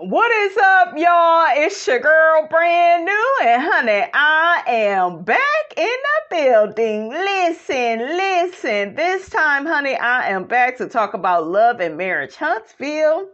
What is up, y'all? It's your girl, brand new, and honey, I am back in the building. Listen. This time, honey, I am back to talk about love and marriage Huntsville.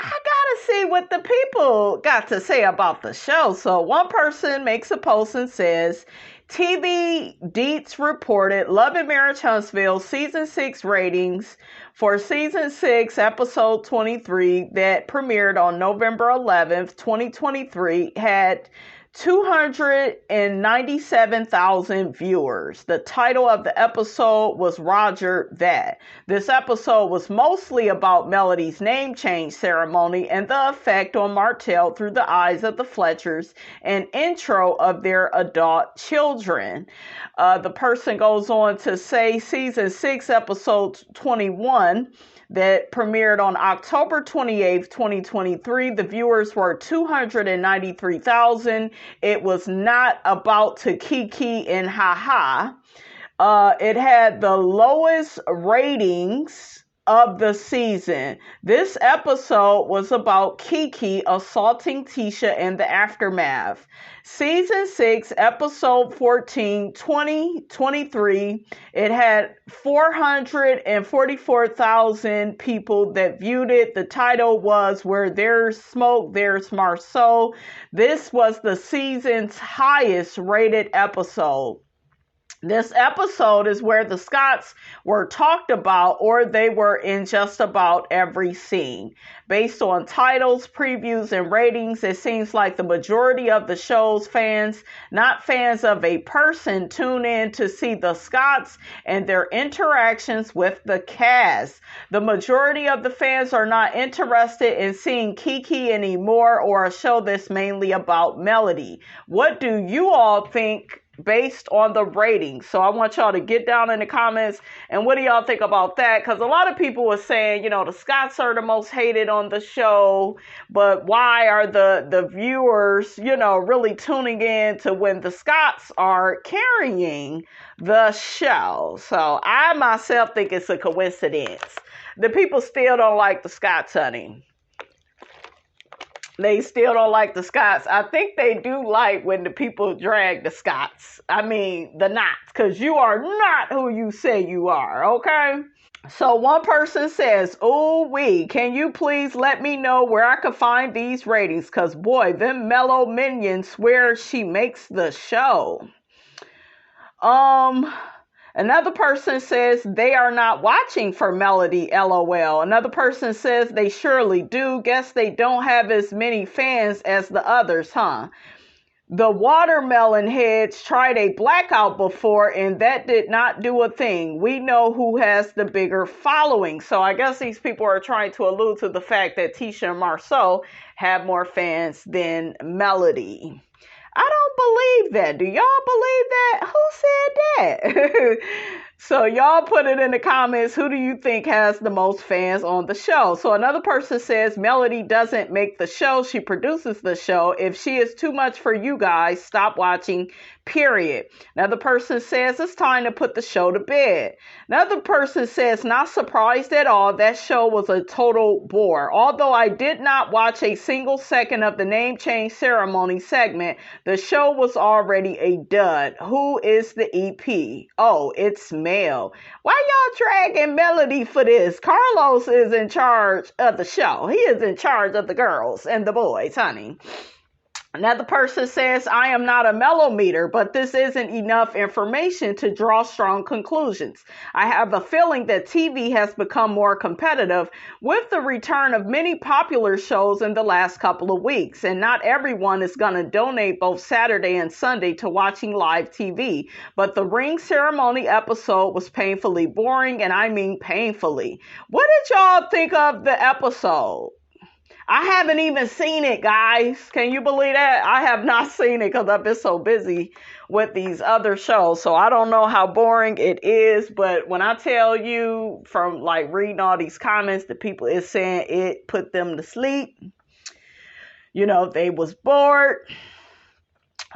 I gotta see what the people got to say about the show. So one person makes a post and says, TV Deets reported Love and Marriage Huntsville season 6 ratings for season 6, episode 23 that premiered on November 11th, 2023 had 297,000 viewers. The title of the episode was Roger That. This episode was mostly about Melody's name change ceremony and the effect on Martell through the eyes of the Fletchers and intro of their adult children. The person goes on to say season 6, episode 21 that premiered on October 28th, 2023. The viewers were 293,000. It was not about to kiki and haha. It had the lowest ratings of the season. This episode was about Kiki assaulting Tisha and the aftermath. Season 6, episode 14, 2023, it had 444,000 people that viewed it. The title was Where There's Smoke, There's Marceau. This was the season's highest rated episode. This episode is where the Scotts were talked about, or they were in just about every scene. Based on titles, previews, and ratings, it seems like the majority of the show's fans, not fans of a person, tune in to see the Scotts and their interactions with the cast. The majority of the fans are not interested in seeing Kiki anymore, or a show that's mainly about Melody. What do you all think based on the ratings? So I want y'all to get down in the comments and what do y'all think about that? Because a lot of people were saying, the Scotts are the most hated on the show, but why are the viewers, really tuning in to when the Scotts are carrying the show? So I myself think it's a coincidence. The people still don't like the Scotts, honey. They still don't like the Scotts. I think they do like when the people drag the Scotts. I mean, the knots, because you are not who you say you are, okay? So one person says, "Ooh wee, can you please let me know where I can find these ratings? Because boy, them mellow minions swear she makes the show." Another person says they are not watching for Melody, LOL. Another person says they surely do. Guess they don't have as many fans as the others, huh? The watermelon heads tried a blackout before and that did not do a thing. We know who has the bigger following. So I guess these people are trying to allude to the fact that Tisha and Marceau have more fans than Melody. I don't believe that. Do y'all believe that? Who said that? So y'all put it in the comments. Who do you think has the most fans on the show? So another person says Melody doesn't make the show. She produces the show. If she is too much for you guys, stop watching, period. Another person says it's time to put the show to bed. Another person says not surprised at all. That show was a total bore. Although I did not watch a single second of the name change ceremony segment, the show was already a dud. Who is the EP? Oh, it's Mel. Why y'all dragging Melody for this? Carlos is in charge of the show. He is in charge of the girls and the boys, honey. Another person says, I am not a mellow meter, but this isn't enough information to draw strong conclusions. I have a feeling that TV has become more competitive with the return of many popular shows in the last couple of weeks, and not everyone is going to donate both Saturday and Sunday to watching live TV. But the ring ceremony episode was painfully boring, and I mean painfully. What did y'all think of the episode? I haven't even seen it, guys. Can you believe that? I have not seen it because I've been so busy with these other shows. So I don't know how boring it is. But when I tell you from like reading all these comments, the people is saying it put them to sleep. They was bored.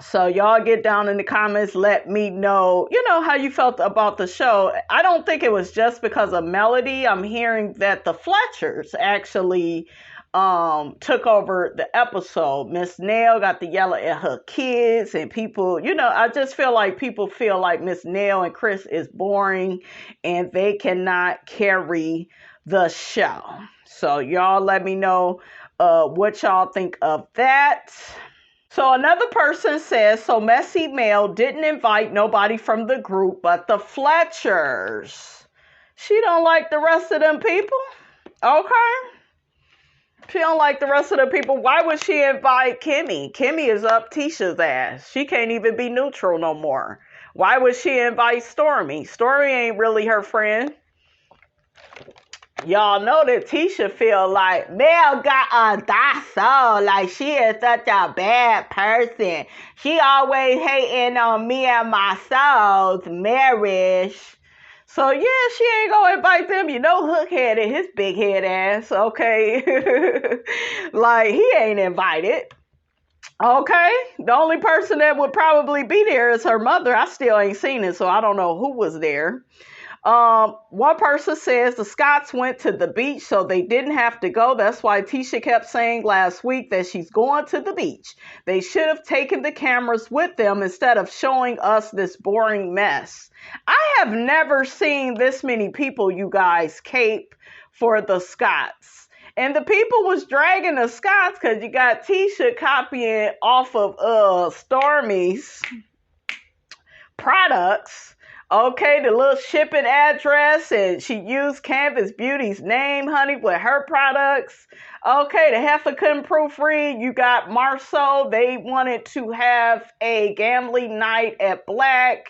So y'all get down in the comments. Let me know, how you felt about the show. I don't think it was just because of Melody. I'm hearing that the Fletchers actually took over the episode. Miss Nail got to yell at her kids, and people, I just feel like people feel like Miss Nail and Chris is boring and they cannot carry the show. So y'all let me know what y'all think of that. So another person says, so Messy Mel didn't invite nobody from the group but the Fletchers. She don't like the rest of them people? Okay. She don't like the rest of the people. Why would she invite Kimmy? Kimmy is up Tisha's ass. She can't even be neutral no more. Why would she invite Stormy? Stormy ain't really her friend. Y'all know that Tisha feel like Mel got a soul. Like she is such a bad person. She always hating on me and my soul's marriage. So yeah, she ain't gonna invite them. Hookhead and his big head ass, okay? Like he ain't invited. Okay? The only person that would probably be there is her mother. I still ain't seen it, so I don't know who was there. One person says the Scotts went to the beach, so they didn't have to go. That's why Tisha kept saying last week that she's going to the beach. They should have taken the cameras with them instead of showing us this boring mess. I have never seen this many people, you guys, cape for the Scotts. And the people was dragging the Scotts because you got Tisha copying off of Stormy's products. Okay, the little shipping address, and she used Canvas Beauty's name, honey, with her products. Okay, the heifer couldn't proofread. You got Marceau. They wanted to have a gambling night at Black.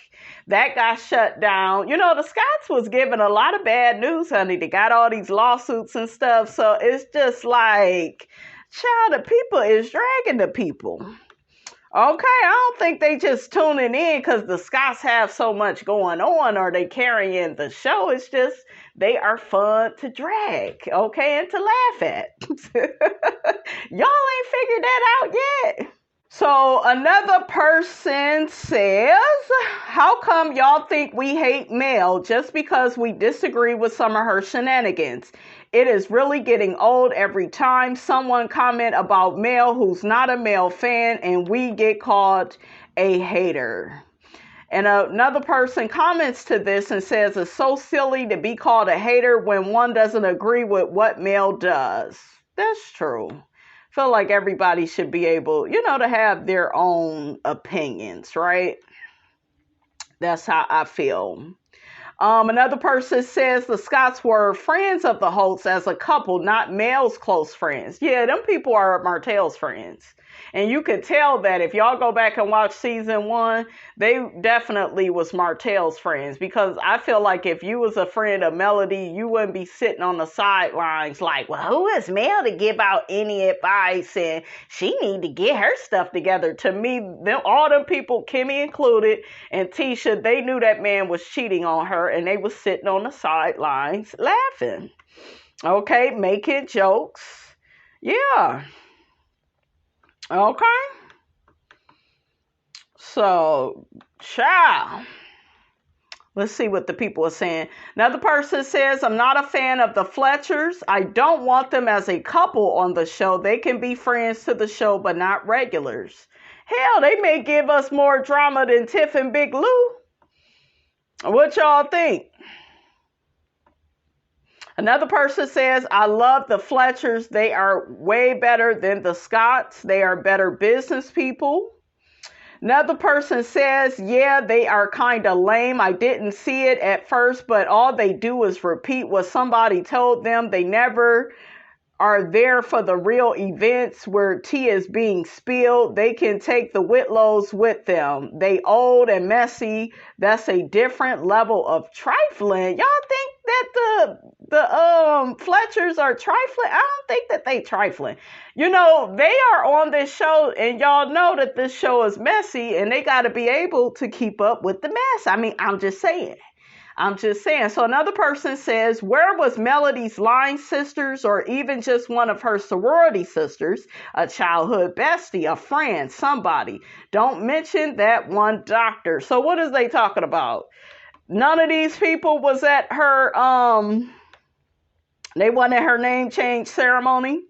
That got shut down. The Scotts was giving a lot of bad news, honey. They got all these lawsuits and stuff. So it's just like, child, the people is dragging the people. Okay, I don't think they just tuning in because the Scotts have so much going on or they carrying the show. It's just they are fun to drag, okay, and to laugh at. Y'all ain't figured that out yet. So another person says, how come y'all think we hate Mel just because we disagree with some of her shenanigans? It is really getting old every time someone comment about Mel who's not a Mel fan and we get called a hater. And another person comments to this and says it's so silly to be called a hater when one doesn't agree with what Mel does. That's true. I feel like everybody should be able, to have their own opinions, right? That's how I feel. Another person says the Scotts were friends of the Holtz as a couple, not Mel's close friends. Yeah, them people are Martell's friends. And you could tell that if y'all go back and watch season 1, they definitely was Martell's friends. Because I feel like if you was a friend of Melody, you wouldn't be sitting on the sidelines like, well, who is Mel to give out any advice? And she need to get her stuff together. To me, all them people, Kimmy included, and Tisha, they knew that man was cheating on her. And they was sitting on the sidelines laughing. Okay, making jokes. Yeah. Okay. So, child. Let's see what the people are saying. Another person says, I'm not a fan of the Fletchers. I don't want them as a couple on the show. They can be friends to the show, but not regulars. Hell, they may give us more drama than Tiff and Big Lou. What y'all think? Another person says, I love the Fletchers. They are way better than the Scotts. They are better business people. Another person says, yeah, they are kind of lame. I didn't see it at first, but all they do is repeat what somebody told them. They never are there for the real events where tea is being spilled. They can take the Whitlows with them. They old and messy. That's a different level of trifling. Y'all think that the Fletchers are trifling? I don't think that they trifling. They are on this show, and y'all know that this show is messy, and they got to be able to keep up with the mess. I mean, I'm just saying. So another person says, where was Melody's line sisters or even just one of her sorority sisters, a childhood bestie, a friend, somebody? Don't mention that one doctor. So what is they talking about? None of these people was at her, they wanted her name change ceremony.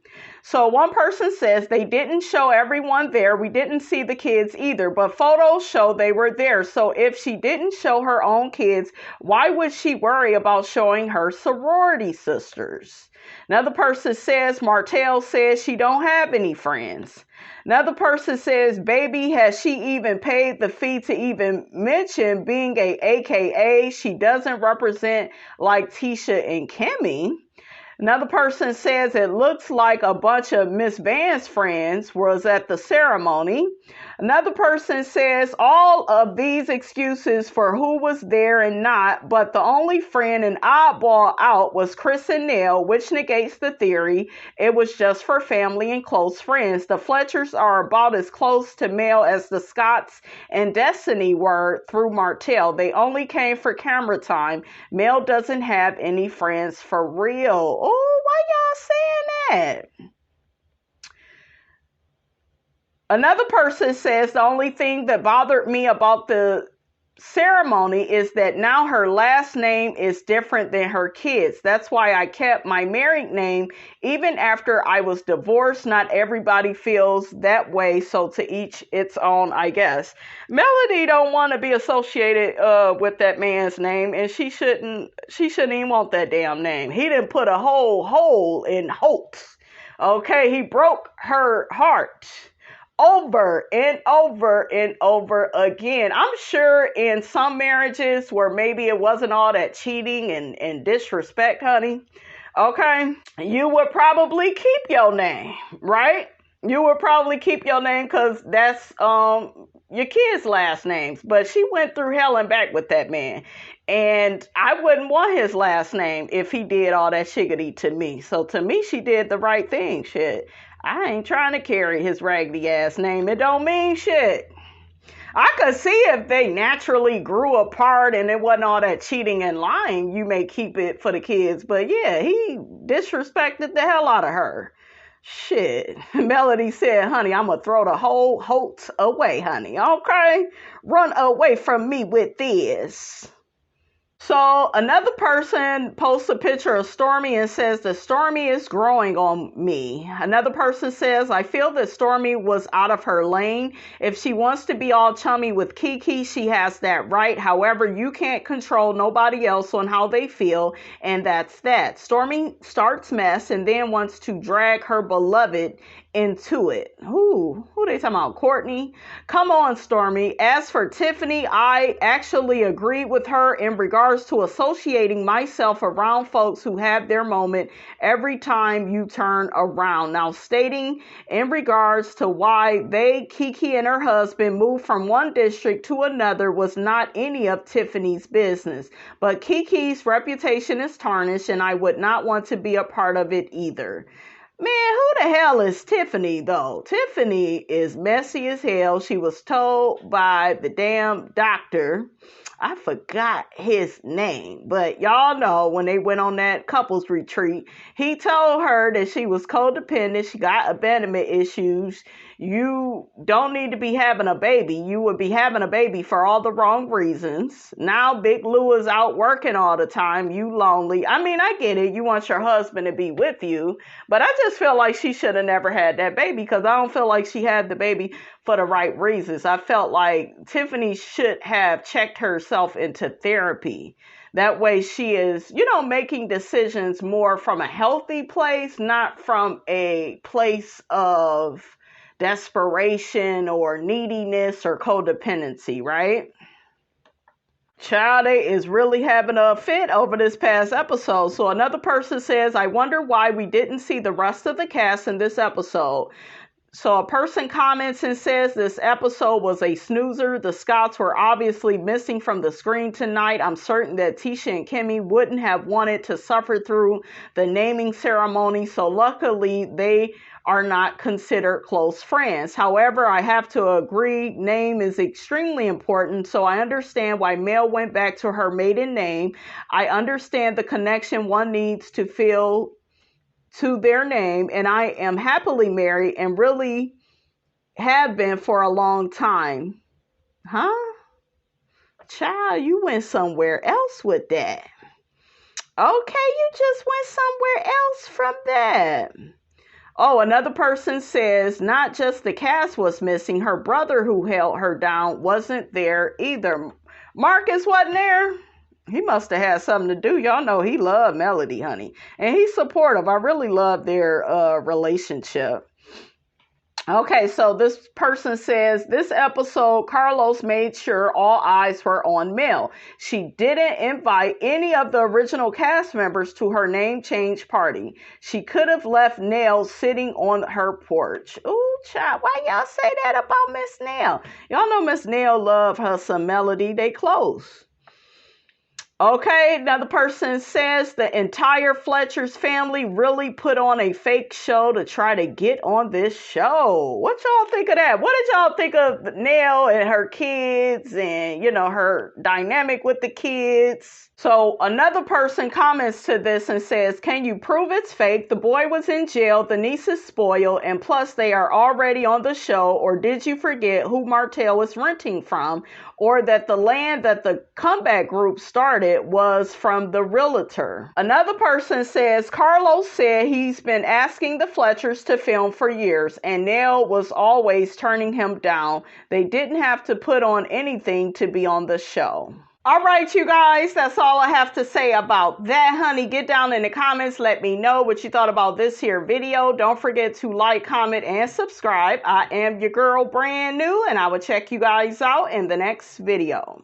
So one person says they didn't show everyone there. We didn't see the kids either, but photos show they were there. So if she didn't show her own kids, why would she worry about showing her sorority sisters? Another person says Martell says she don't have any friends. Another person says, baby, has she even paid the fee to even mention being a AKA? She doesn't represent like Tisha and Kimmy. Another person says it looks like a bunch of Miss Van's friends was at the ceremony. Another person says all of these excuses for who was there and not, but the only friend and oddball out was Chris and Nell, which negates the theory it was just for family and close friends. The Fletchers are about as close to Mel as the Scotts and Destiny were through Martell. They only came for camera time. Mel doesn't have any friends for real. Oh, why y'all saying that? Another person says the only thing that bothered me about the ceremony is that now her last name is different than her kids. That's why I kept my married name even after I was divorced. Not everybody feels that way, so to each its own, I guess. Melody don't want to be associated with that man's name, and she shouldn't even want that damn name. He didn't put a whole hole in Holtz. Okay, he broke her heart over and over and over again. I'm sure in some marriages where maybe it wasn't all that cheating and disrespect, honey, okay, you would probably keep your name, right? You would probably keep your name because that's your kids' last names. But she went through hell and back with that man. And I wouldn't want his last name if he did all that shiggity to me. So to me, she did the right thing, shit. I ain't trying to carry his raggedy ass name. It don't mean shit. I could see if they naturally grew apart and it wasn't all that cheating and lying, you may keep it for the kids. But yeah, he disrespected the hell out of her. Shit. Melody said, honey, I'm going to throw the whole Holtz away, honey. Okay? Run away from me with this. So another person posts a picture of Stormy and says that Stormy is growing on me. Another person says, I feel that Stormy was out of her lane. If she wants to be all chummy with Kiki, she has that right. However, you can't control nobody else on how they feel, and that's that. Stormy starts mess and then wants to drag her beloved into it. Who they talking about? Courtney? Come on, Stormy. As for Tiffany, I actually agreed with her in regards to associating myself around folks who have their moment every time you turn around. Now, stating in regards to why Kiki and her husband moved from one district to another was not any of Tiffany's business. But Kiki's reputation is tarnished and I would not want to be a part of it either. Man, who the hell is Tiffany, though? Tiffany is messy as hell. She was told by the damn doctor. I forgot his name, but y'all know when they went on that couples retreat, he told her that she was codependent. She got abandonment issues. You don't need to be having a baby. You would be having a baby for all the wrong reasons. Now Big Lou is out working all the time. You lonely. I mean, I get it. You want your husband to be with you, but I just feel like she should have never had that baby because I don't feel like she had the baby for the right reasons. I felt like Tiffany should have checked herself into therapy. That way she is, making decisions more from a healthy place, not from a place of desperation or neediness or codependency, right? Child is really having a fit over this past episode. So another person says, I wonder why we didn't see the rest of the cast in this episode. So a person comments and says this episode was a snoozer. The Scotts were obviously missing from the screen tonight. I'm certain that Tisha and Kimmy wouldn't have wanted to suffer through the naming ceremony. So luckily they are not considered close friends. However, I have to agree, name is extremely important. So I understand why Mel went back to her maiden name. I understand the connection one needs to feel to their name, and I am happily married and really have been for a long time. Huh? Child, you went somewhere else with that. Okay, you just went somewhere else from that. Oh, another person says not just the cast was missing, her brother who held her down wasn't there either. Marcus wasn't there. He must have had something to do. Y'all know he loved Melody, honey. And he's supportive. I really love their relationship. Okay, so this person says, this episode, Carlos made sure all eyes were on Mel. She didn't invite any of the original cast members to her name change party. She could have left Nell sitting on her porch. Ooh, child, why y'all say that about Miss Nell? Y'all know Miss Nell love her some Melody. They close. Okay, another person says the entire Fletchers family really put on a fake show to try to get on this show. What y'all think of that? What did y'all think of Nell and her kids and, her dynamic with the kids? So another person comments to this and says, can you prove it's fake? The boy was in jail, the niece is spoiled, and plus they are already on the show. Or did you forget who Martell was renting from? Or that the land that the comeback group started was from the realtor. Another person says, Carlos said he's been asking the Fletchers to film for years, and Nell was always turning him down. They didn't have to put on anything to be on the show. All right, you guys, that's all I have to say about that, honey. Get down in the comments. Let me know what you thought about this here video. Don't forget to like, comment, and subscribe. I am your girl, brand new, and I will check you guys out in the next video.